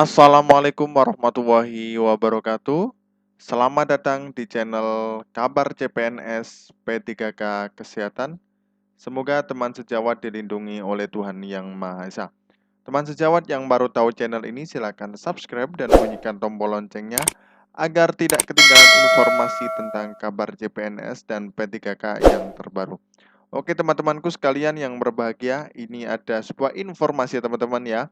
Assalamualaikum warahmatullahi wabarakatuh. Selamat datang di channel Kabar CPNS P3K Kesehatan. Semoga teman sejawat dilindungi oleh Tuhan Yang Maha Esa. Teman sejawat yang baru tahu channel ini silakan subscribe dan bunyikan tombol loncengnya agar tidak ketinggalan informasi tentang kabar CPNS dan P3K yang terbaru. Oke teman-temanku sekalian yang berbahagia, ini ada sebuah informasi teman-teman ya.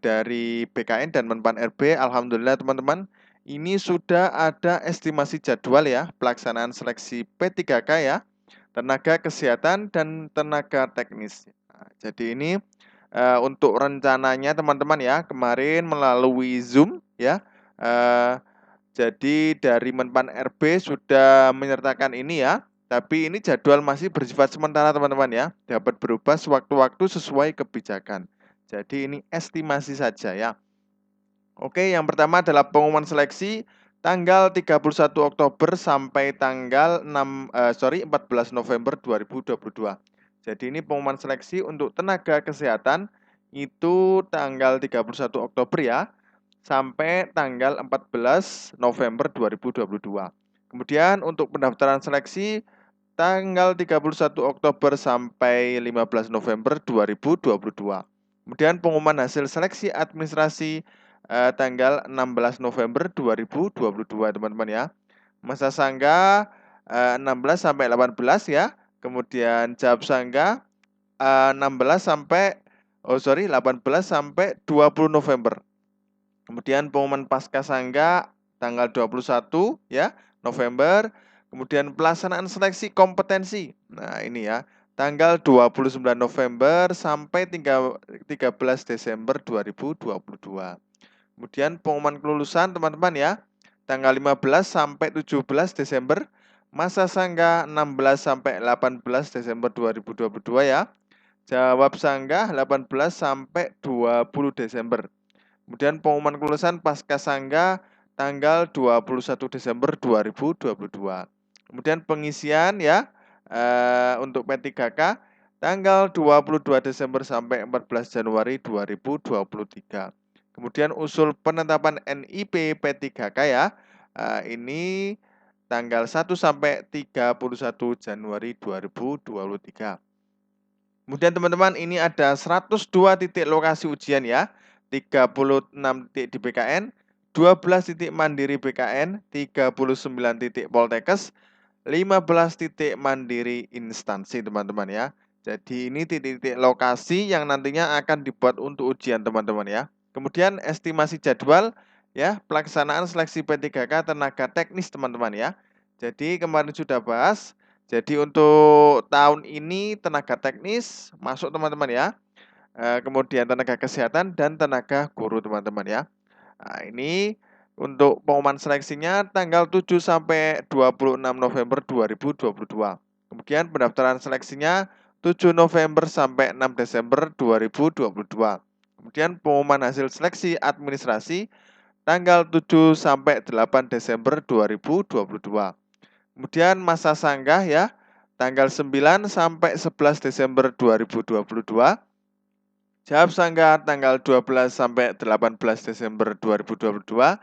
Dari BKN dan Menpan RB, alhamdulillah teman-teman, ini sudah ada estimasi jadwal ya pelaksanaan seleksi P3K ya, tenaga kesehatan dan tenaga teknis. Nah, jadi ini untuk rencananya teman-teman ya, kemarin melalui Zoom ya, eh, jadi dari Menpan RB sudah menyertakan ini ya, tapi ini jadwal masih bersifat sementara teman-teman ya, dapat berubah sewaktu-waktu sesuai kebijakan. Jadi ini estimasi saja ya. Oke, yang pertama adalah pengumuman seleksi tanggal 31 Oktober sampai tanggal 14 November 2022. Jadi ini pengumuman seleksi untuk tenaga kesehatan itu tanggal 31 Oktober ya sampai tanggal 14 November 2022. Kemudian untuk pendaftaran seleksi tanggal 31 Oktober sampai 15 November 2022. Kemudian pengumuman hasil seleksi administrasi tanggal 16 November 2022 teman-teman ya. Masa sangga 16 sampai 18 ya. Kemudian jawab sangga 16 sampai 18 sampai 20 November. Kemudian pengumuman pasca sangga tanggal 21 ya November. Kemudian pelaksanaan seleksi kompetensi. Nah, ini ya, tanggal 29 November sampai 13 Desember 2022. Kemudian pengumuman kelulusan teman-teman ya, tanggal 15 sampai 17 Desember, masa sangga 16 sampai 18 Desember 2022 ya. Jawab sangga 18 sampai 20 Desember. Kemudian pengumuman kelulusan pasca sangga tanggal 21 Desember 2022. Kemudian pengisian ya untuk P3K tanggal 22 Desember sampai 14 Januari 2023. Kemudian usul penetapan NIP P3K ya ini tanggal 1 sampai 31 Januari 2023. Kemudian teman-teman ini ada 102 titik lokasi ujian ya. 36 titik di BKN, 12 titik mandiri BKN, 39 titik Poltekkes, 15 titik mandiri instansi teman-teman ya. Jadi ini titik-titik lokasi yang nantinya akan dibuat untuk ujian teman-teman ya. Kemudian estimasi jadwal ya pelaksanaan seleksi P3K tenaga teknis teman-teman ya. Jadi kemarin sudah bahas. Jadi untuk tahun ini tenaga teknis masuk teman-teman ya. Kemudian tenaga kesehatan dan tenaga guru teman-teman ya. Nah, ini untuk pengumuman seleksinya tanggal 7 sampai 26 November 2022. Kemudian pendaftaran seleksinya 7 November sampai 6 Desember 2022. Kemudian pengumuman hasil seleksi administrasi tanggal 7 sampai 8 Desember 2022. Kemudian masa sanggah ya tanggal 9 sampai 11 Desember 2022. Jawab sangga tanggal 12 sampai 18 Desember 2022.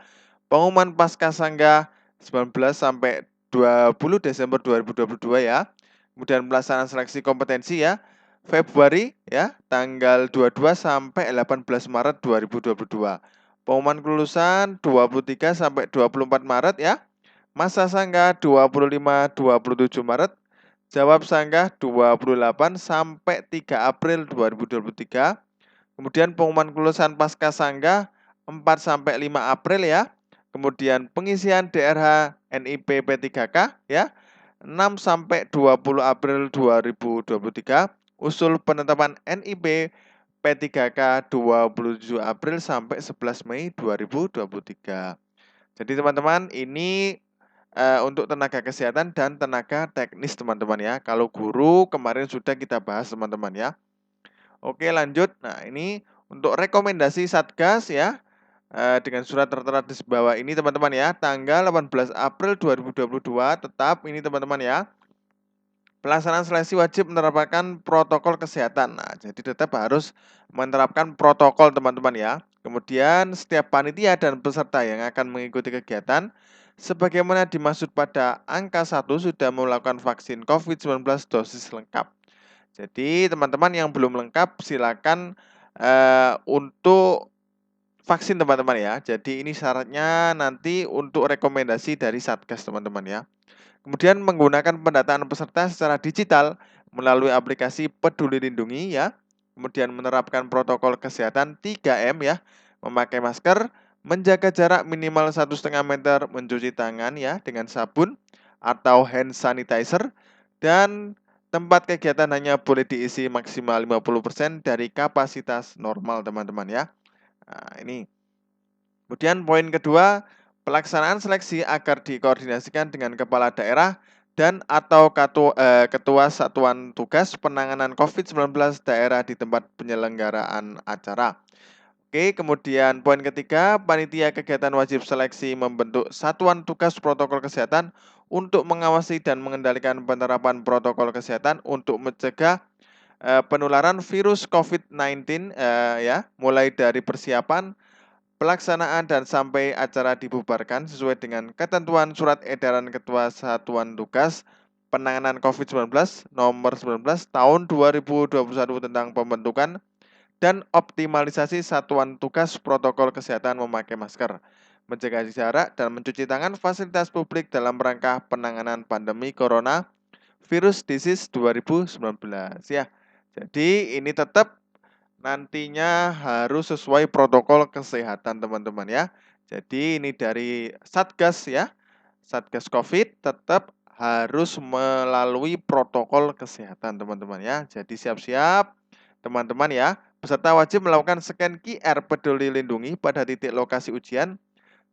Pengumuman pasca sangga 19 sampai 20 Desember 2022 ya. Kemudian pelaksanaan seleksi kompetensi ya. Februari ya, tanggal 22 sampai 18 Maret 2022. Pengumuman kelulusan 23 sampai 24 Maret ya. Masa sanggah 25-27 Maret. Jawab sanggah 28 sampai 3 April 2023. Kemudian pengumuman kelulusan pasca sangga 4 sampai 5 April ya. Kemudian pengisian DRH NIP P3K ya 6 sampai 20 April 2023. Usul penetapan NIP P3K 27 April sampai 11 Mei 2023. Jadi teman-teman ini untuk tenaga kesehatan dan tenaga teknis teman-teman ya. Kalau guru kemarin sudah kita bahas teman-teman ya. Oke lanjut, nah ini untuk rekomendasi Satgas ya dengan surat tertera di bawah ini teman-teman ya, tanggal 18 April 2022 tetap ini teman-teman ya, pelaksanaan seleksi wajib menerapkan protokol kesehatan. Nah jadi tetap harus menerapkan protokol teman-teman ya. Kemudian setiap panitia dan peserta yang akan mengikuti kegiatan sebagaimana dimaksud pada angka 1 sudah melakukan vaksin COVID-19 dosis lengkap. Jadi teman-teman yang belum lengkap silakan untuk vaksin teman-teman ya. Jadi ini syaratnya nanti untuk rekomendasi dari Satgas teman-teman ya. Kemudian menggunakan pendataan peserta secara digital melalui aplikasi Peduli Lindungi ya. Kemudian menerapkan protokol kesehatan 3M ya. Memakai masker, menjaga jarak minimal 1,5 meter, mencuci tangan ya dengan sabun atau hand sanitizer, dan tempat kegiatan hanya boleh diisi maksimal 50% dari kapasitas normal teman-teman ya. Nah, ini. Kemudian poin kedua, pelaksanaan seleksi agar dikoordinasikan dengan kepala daerah dan atau ketua satuan tugas penanganan COVID-19 daerah di tempat penyelenggaraan acara. Oke, kemudian poin ketiga, panitia kegiatan wajib seleksi membentuk satuan tugas protokol kesehatan untuk mengawasi dan mengendalikan penerapan protokol kesehatan untuk mencegah penularan virus COVID-19 ya, mulai dari persiapan, pelaksanaan dan sampai acara dibubarkan sesuai dengan ketentuan Surat Edaran Ketua Satuan Tugas Penanganan COVID-19 Nomor 19 Tahun 2021 tentang pembentukan dan optimalisasi satuan tugas protokol kesehatan memakai masker, menjaga jarak, dan mencuci tangan fasilitas publik dalam rangka penanganan pandemi Corona Virus Disease 2019 ya. Jadi ini tetap nantinya harus sesuai protokol kesehatan teman-teman ya. Jadi ini dari Satgas ya. Satgas COVID tetap harus melalui protokol kesehatan teman-teman ya. Jadi siap-siap teman-teman ya. Peserta wajib melakukan scan QR Peduli Lindungi pada titik lokasi ujian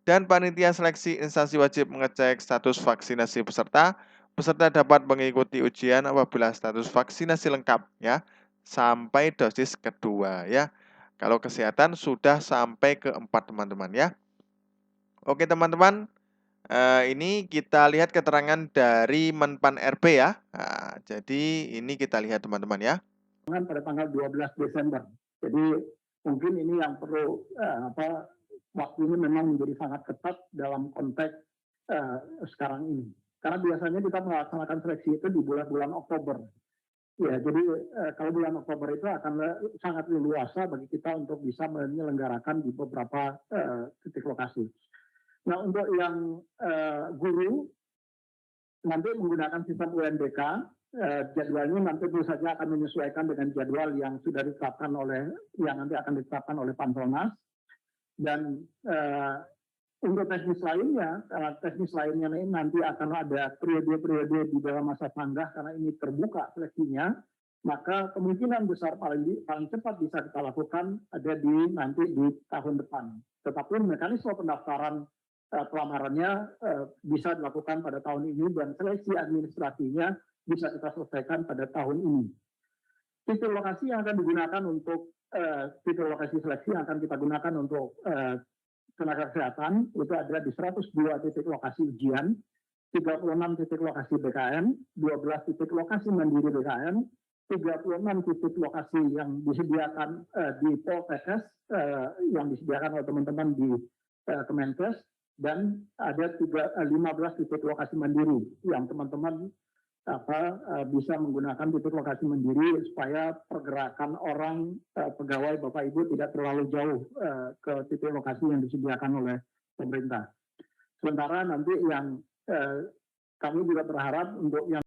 dan panitia seleksi instansi wajib mengecek status vaksinasi peserta. Peserta dapat mengikuti ujian apabila status vaksinasi lengkap ya sampai dosis kedua ya. Kalau kesehatan sudah sampai ke-4 teman-teman ya. Oke teman-teman, ini kita lihat keterangan dari Menpan RB ya. Nah, jadi ini kita lihat teman-teman ya. Pada tanggal 12 Desember. Jadi mungkin ini yang perlu waktunya memang menjadi sangat ketat dalam konteks sekarang ini. Karena biasanya kita melaksanakan seleksi itu di bulan-bulan Oktober. Ya, jadi kalau bulan Oktober itu akan sangat leluasa bagi kita untuk bisa menyelenggarakan di beberapa titik lokasi. Nah, untuk yang guru nanti menggunakan sistem UNBK, jadwalnya nanti tentu saja akan menyesuaikan dengan jadwal yang sudah ditetapkan nanti akan ditetapkan oleh Pantolnas. Dan untuk teknis lainnya ini nanti akan ada periode-periode di dalam masa tanggah karena ini terbuka seleksinya, maka kemungkinan besar paling cepat bisa kita lakukan ada nanti di tahun depan. Tetapi mekanisme pendaftaran pelamarannya bisa dilakukan pada tahun ini dan seleksi administrasinya bisa kita selesaikan pada tahun ini. Titik lokasi yang akan digunakan untuk titik lokasi seleksi yang akan kita gunakan untuk tenaga kesehatan itu ada di 102 titik lokasi ujian, 36 titik lokasi BKN, 12 titik lokasi mandiri BKN, 36 titik lokasi yang disediakan di Poltekkes yang disediakan oleh teman-teman di Kemenkes, dan ada 15 titik lokasi mandiri yang teman-teman bisa menggunakan titik lokasi mandiri supaya pergerakan orang pegawai Bapak Ibu tidak terlalu jauh ke titik lokasi yang disediakan oleh pemerintah. Sementara nanti yang kami juga berharap untuk yang